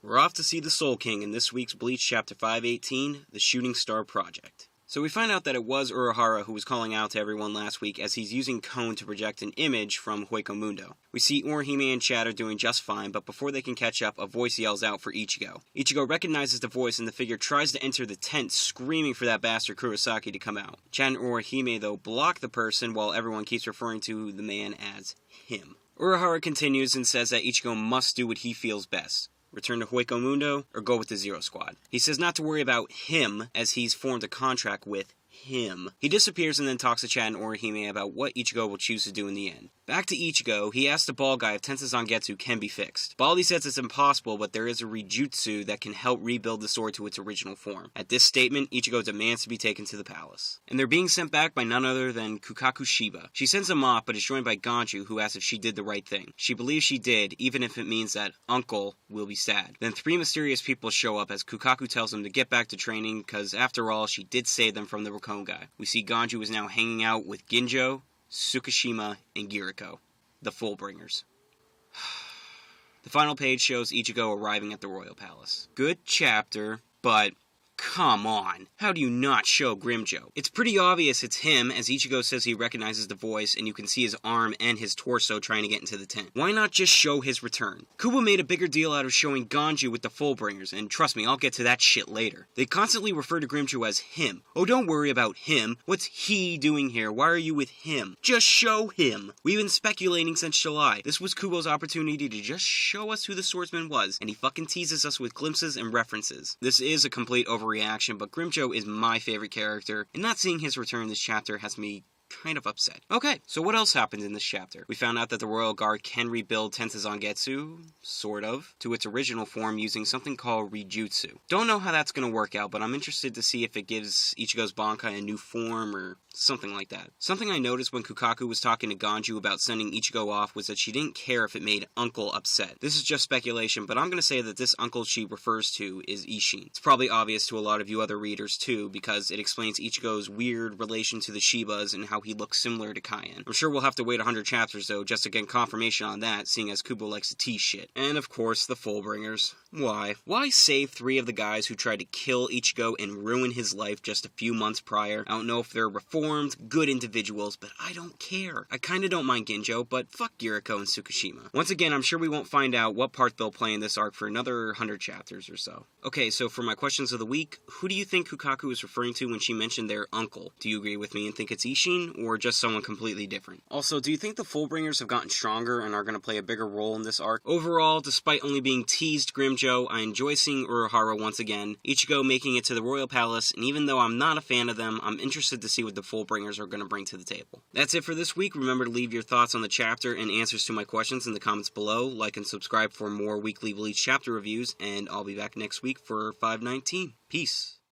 We're off to see the Soul King in this week's Bleach Chapter 518, The Shooting Star Project. So we find out that it was Urahara who was calling out to everyone last week as he's using Cone to project an image from Mundo. We see Orihime and Chad are doing just fine, but before they can catch up, a voice yells out for Ichigo. Ichigo recognizes the voice and the figure tries to enter the tent, screaming for that bastard Kurosaki to come out. Chad and Orihime, though, block the person while everyone keeps referring to the man as him. Urahara continues and says that Ichigo must do what he feels best. Return to Mundo, or go with the Zero Squad. He says not to worry about him, as he's formed a contract with him. He disappears and then talks to Chad and Orihime about what Ichigo will choose to do in the end. Back to Ichigo, he asks the bald guy if Tensei can be fixed. Baldy says it's impossible, but there is a Reijutsu that can help rebuild the sword to its original form. At this statement, Ichigo demands to be taken to the palace. And they're being sent back by none other than Kukaku Shiba. She sends him off, but is joined by Ganju, who asks if she did the right thing. She believes she did, even if it means that Uncle will be sad. Then three mysterious people show up as Kukaku tells him to get back to training, because after all, she did save them from the Raccoon guy. We see Ganju is now hanging out with Grimmjow, Tsukishima, and Giriko, the Fullbringers. The final page shows Ichigo arriving at the royal palace. Good chapter, but come on, how do you not show Grimmjow? It's pretty obvious it's him, as Ichigo says he recognizes the voice, and you can see his arm and his torso trying to get into the tent. Why not just show his return? Kubo made a bigger deal out of showing Ganju with the Fullbringers, and trust me, I'll get to that shit later. They constantly refer to Grimmjow as him. Oh, don't worry about him. What's he doing here? Why are you with him? Just show him. We've been speculating since July. This was Kubo's opportunity to just show us who the swordsman was, and he fucking teases us with glimpses and references. This is a complete overreaction, but Grimmjow is my favorite character, and not seeing his return this chapter has me kind of upset. Okay, so what else happened in this chapter? We found out that the Royal Guard can rebuild Tensei, sort of, to its original form using something called Reijutsu. Don't know how that's going to work out, but I'm interested to see if it gives Ichigo's Bankai a new form or something like that. Something I noticed when Kukaku was talking to Ganju about sending Ichigo off was that she didn't care if it made Uncle upset. This is just speculation, but I'm going to say that this uncle she refers to is Ishin. It's probably obvious to a lot of you other readers too, because it explains Ichigo's weird relation to the Shibas and how he looks similar to Kaien. I'm sure we'll have to wait 100 chapters though just to get confirmation on that, seeing as Kubo likes to tease shit. And of course, the Fullbringers. Why? Why save 3 of the guys who tried to kill Ichigo and ruin his life just a few months prior? I don't know if they're reformed, good individuals, but I don't care. I kinda don't mind Ginjo, but fuck Giriko and Tsukishima. Once again, I'm sure we won't find out what part they'll play in this arc for another 100 chapters or so. Okay, so for my questions of the week, who do you think Kukaku is referring to when she mentioned their uncle? Do you agree with me and think it's Ishin, or just someone completely different? Also, do you think the Fullbringers have gotten stronger and are going to play a bigger role in this arc? Overall, despite only being teased Grimmjow, I enjoy seeing Urahara once again, Ichigo making it to the Royal Palace, and even though I'm not a fan of them, I'm interested to see what the Fullbringers are going to bring to the table. That's it for this week. Remember to leave your thoughts on the chapter and answers to my questions in the comments below. Like and subscribe for more weekly Bleach chapter reviews, and I'll be back next week for 519. Peace.